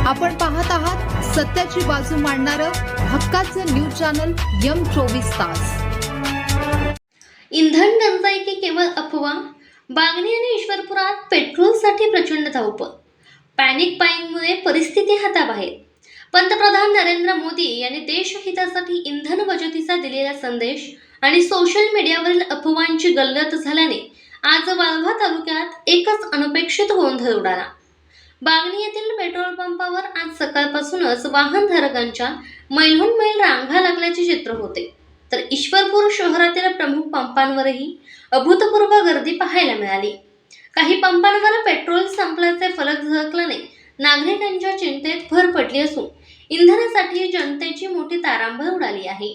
आपण पाहत आहात सत्याची बाजू मांडणारं हक्काचं न्यूज चॅनल M24 तास। इंधन टंचाई की केवळ अफवा? बागणी आणि ईश्वरपुरात पेट्रोलसाठी प्रचंड धावपळ। पॅनिक बाईंगमुळे परिस्थिती हाताबाहेर। पंतप्रधान नरेंद्र मोदी यांनी देशहितासाठी इंधन बचतीचा दिलेला संदेश आणि सोशल मीडियावरील अफवांची गल्लत झाल्याने आज वाळवा तालुक्यात एकच अनपेक्षित गोंधळ उडाला। बागणी येथील पेट्रोल पंपावर आज सकाळपासूनच वाहनधारकांच्या मैलहून मैल रांगा लागल्याचे चित्र होते, तर ईश्वरपूर शहरातील प्रमुख पंपांवरही अभूतपूर्व गर्दी पाहायला मिळाली। काही पंपांवर पेट्रोल संपल्याचे फलक झळकल्याने नागरिकांच्या चिंतेत भर पडली असून इंधनासाठी जनतेची मोठी तारांबळ उडाली आहे।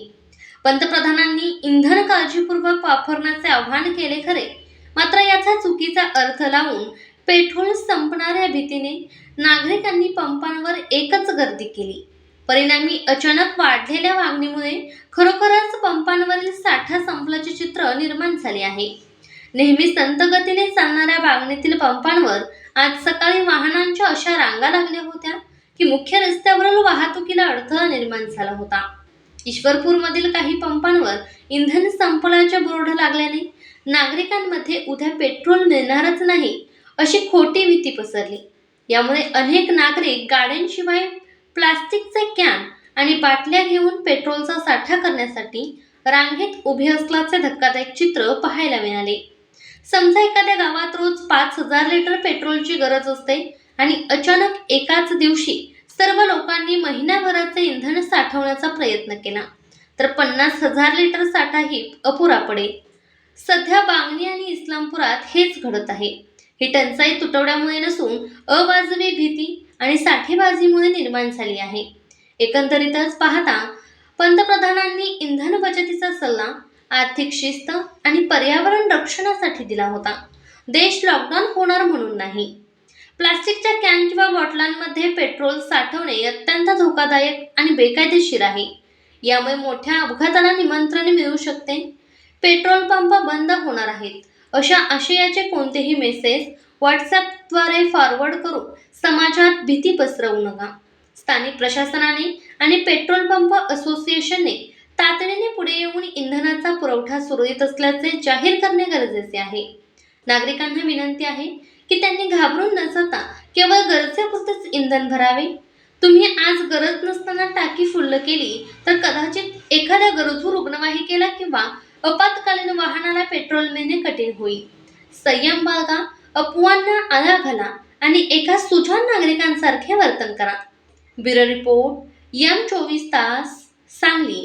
पंतप्रधानांनी इंधन काळजीपूर्वक वापरण्याचे आवाहन केले खरे, मात्र याचा चुकीचा अर्थ लावून पेट्रोल संपणाऱ्या भीतीने नागरिकांनी पंपांवर एकच गर्दी केली। परिणामी अचानक वाढलेल्या मागणीमुळे खरोखरच पंपांवरील साठा संपल्याचे चित्र निर्माण झाले आहे। नेहमी संत गतीने चालणाऱ्या बागणीतील पंपांवर आज सकाळी वाहनांच्या अशा रांगा लागल्या होत्या की मुख्य रस्त्यावरील वाहतुकीला अडथळा निर्माण झाला होता। ईश्वरपूरमधील काही पंपांवर इंधन संपल्याचे बोर्ड लागल्याने नागरिकांमध्ये उद्या पेट्रोल मिळणारच नाही अशी खोटी भीती पसरली। यामुळे अनेक नागरिक गाड्यांशिवाय प्लास्टिकचे कॅन आणि बाटल्या घेऊन पेट्रोलचा साठा करण्यासाठी रांगेत उभे असल्याचे धक्कादायक चित्र पाहायला मिळाले। समजा एखाद्या गावात रोज 5000 लिटर पेट्रोलची गरज असते आणि अचानक एकाच दिवशी सर्व लोकांनी महिन्याभराचे इंधन साठवण्याचा प्रयत्न केला तर 50,000 लिटर साठाही अपुरा पडेल। सध्या बागणी आणि इस्लामपुरात हेच घडत आहे। ही टंचाई तुटवड्यामुळे नसून अवाजवी भीती आणि साठेबाजीमुळे निर्माण झाली आहे। एकंदरीतच पाहता पंतप्रधानांनी इंधन बचतीचा सल्ला आर्थिक शिस्त आणि पर्यावरण रक्षणासाठी दिला होता। देश लॉकडाऊन होणार म्हणून नाही। प्लास्टिकच्या कॅन किंवा बॉटलांमध्ये पेट्रोल साठवणे अत्यंत धोकादायक आणि बेकायदेशीर आहे। यामुळे मोठ्या अपघाताला निमंत्रण मिळू शकते। पेट्रोल पंप बंद होणार आहेत अशा आशयाचे कोणतेही मेसेज व्हॉट्सअपद्वारे फॉरवर्ड करून समाजात भीती पसरवू नका। स्थानिक प्रशासनाने आणि पेट्रोल पंप असोसिएशनने तातडीने पुढे येऊन इंधनाचा पुरवठा सुरळीत असल्याचे जाहीर करणे गरजेचे आहे। नागरिकांना विनंती आहे की त्यांनी घाबरून न जाता केवळ गरजेपुरतेच इंधन भरावे। तुम्ही आज गरज नसताना टाकी फुल्ल केली तर कदाचित एखाद्या गरजू रुग्णवाहिकेला किंवा आपत्कालीन वाहनाला पेट्रोल मिळणे कठीण होईल। संयम बाळगा, अफवांना आळा घाला आणि एका सुजाण नागरिकांसारखे वर्तन करा। ब्युरो रिपोर्ट M24 तास, सांगली।